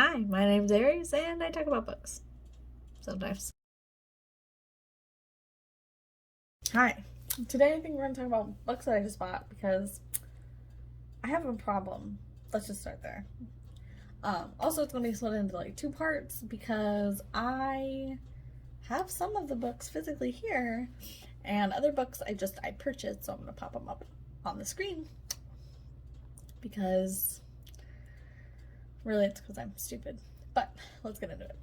Hi, my name's Aries, and I talk about books. Sometimes. Hi. Today I think we're going to talk about books that I just bought because I have a problem. Let's just start there. Also, it's going to be split into like two parts because I have some of the books physically here and other books I purchased, so I'm going to pop them up on the screen because really it's because I'm stupid. But let's get into it.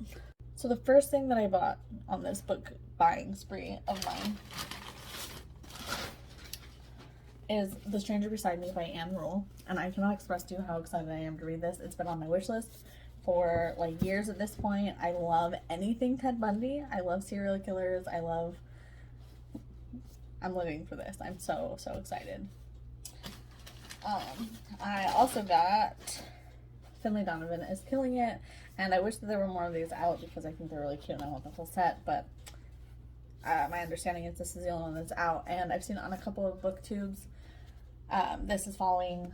So the first thing that I bought on this book buying spree of mine is The Stranger Beside Me by Anne Rule, and I cannot express to you how excited I am to read this. It's been on my wish list for like years at this point. I love anything Ted Bundy. I love serial killers. I'm living for this. I'm so excited. I also got Finley Donovan is Killing It, and I wish that there were more of these out because I think they're really cute and I want the full set, but my understanding is this is the only one that's out, and I've seen it on a couple of booktubes. This is following,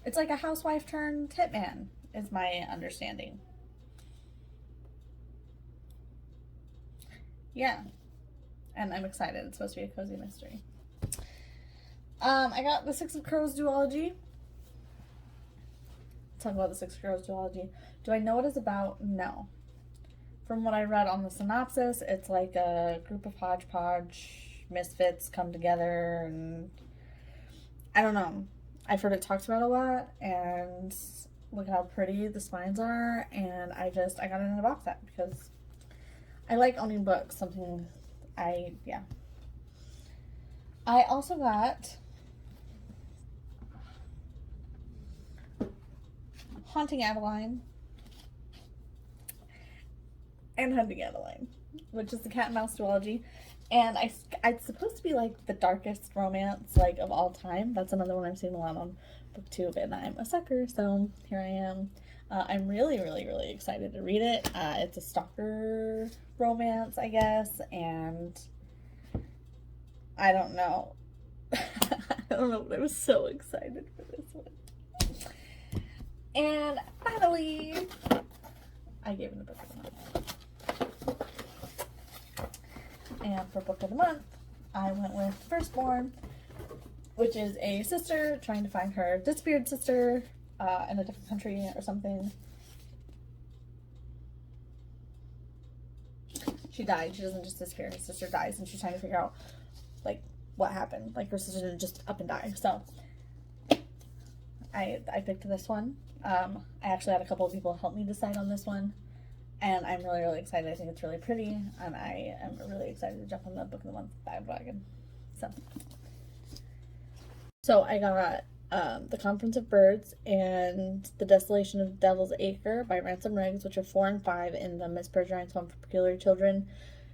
it's like a housewife turned hitman, is my understanding. Yeah, and I'm excited. It's supposed to be a cozy mystery. I got the Six of Crows duology. Talk about the Six of Crows duology. Do I know what it's about? No. From what I read on the synopsis, it's like a group of hodgepodge misfits come together, and I don't know. I've heard it talked about a lot, and look how pretty the spines are, and I got it in a box set because I like owning books. Yeah. I also got Haunting Adeline and Hunting Adeline, which is the cat and mouse duology, and it's supposed to be like the darkest romance like of all time. That's another one I've seen a lot on booktube, and I'm a sucker, so here I am. I'm really excited to read it. It's a stalker romance, I guess, and I don't know. But I was so excited for this one. And finally, I gave it a book of the month. And for book of the month, I went with Firstborn, which is a sister trying to find her disappeared sister in a different country or something. She died. She doesn't just disappear. Her sister dies, and she's trying to figure out like what happened. Like her sister didn't just up and die. So I picked this one. I actually had a couple of people help me decide on this one, and I'm really excited. I think it's really pretty, and I am really excited to jump on the book of the month bandwagon. So I got The Conference of Birds and The Desolation of Devil's Acre by Ransom Riggs, which are 4 and 5 in the Miss Bergerine's Home for Peculiar Children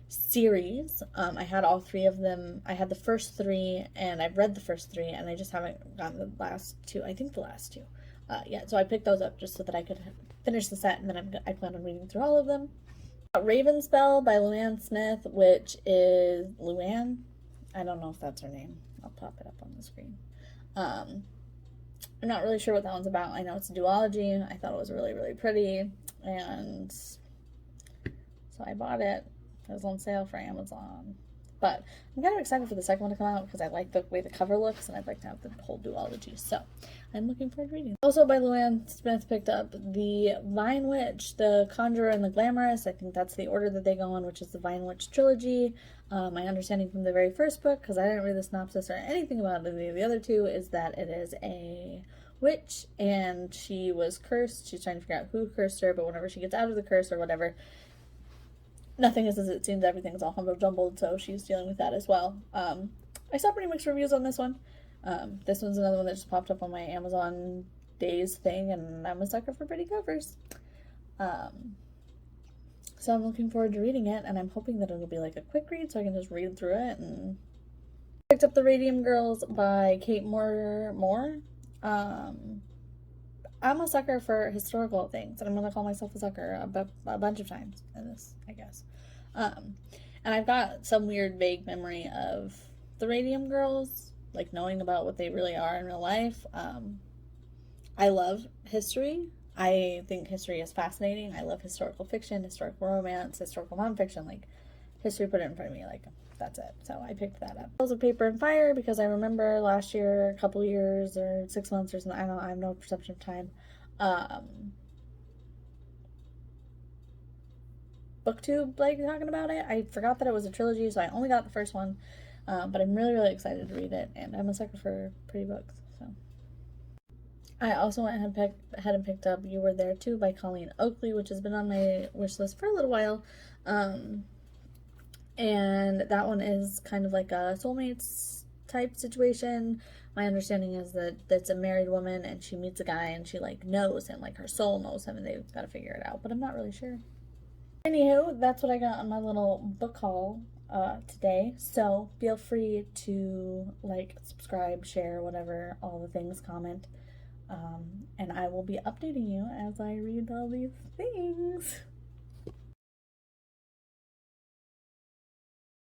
series. I had all 3 of them. I had the first 3, and I've read the first 3, and I just haven't gotten the last 2. I think the last 2. Yeah, so I picked those up just so that I could finish the set, and then I plan on reading through all of them. Ravenspell by Luann Smith, which is Luann. I don't know if that's her name. I'll pop it up on the screen. I'm not really sure what that one's about. I know it's a duology. I thought it was really pretty, and so I bought it. It was on sale for Amazon. But I'm kind of excited for the second one to come out because I like the way the cover looks, and I'd like to have the whole duology. So I'm looking forward to reading it. Also by Luann Smith, picked up The Vine Witch, The Conjurer, and The Glamorous. I think that's the order that they go on, which is the Vine Witch trilogy. My understanding from the very first book, because I didn't read the synopsis or anything about any of the other 2, is that it is a witch, and she was cursed. She's trying to figure out who cursed her, but whenever she gets out of the curse or whatever, nothing is as it seems. Everything's all humble jumbled, so she's dealing with that as well. I saw pretty mixed reviews on this one. This one's another one that just popped up on my Amazon Days thing, and I'm a sucker for pretty covers. So I'm looking forward to reading it, and I'm hoping that it'll be like a quick read so I can just read through it. And picked up The Radium Girls by Kate Moore. I'm a sucker for historical things, and I'm going to call myself a sucker a bunch of times in this, I guess. And I've got some weird, vague memory of the Radium Girls, like knowing about what they really are in real life. I love history. I think history is fascinating. I love historical fiction, historical romance, historical nonfiction. Like, history, put it in front of me, like, that's it. So I picked that up. Tales of Paper and Fire, because I remember last year, a couple years or 6 months or something, I don't know, I have no perception of time. Booktube, like, talking about it. I forgot that it was a trilogy, so I only got the first one. But I'm really, really excited to read it, and I'm a sucker for pretty books, so. I also went ahead and picked up You Were There Too by Colleen Oakley, which has been on my wish list for a little while. And that one is kind of like a soulmates type situation. My understanding is that it's a married woman and she meets a guy and she like knows him, like her soul knows him, and they've got to figure it out, but I'm not really sure. Anywho, that's what I got on my little book haul today. So feel free to like, subscribe, share, whatever, all the things, comment. And I will be updating you as I read all these things.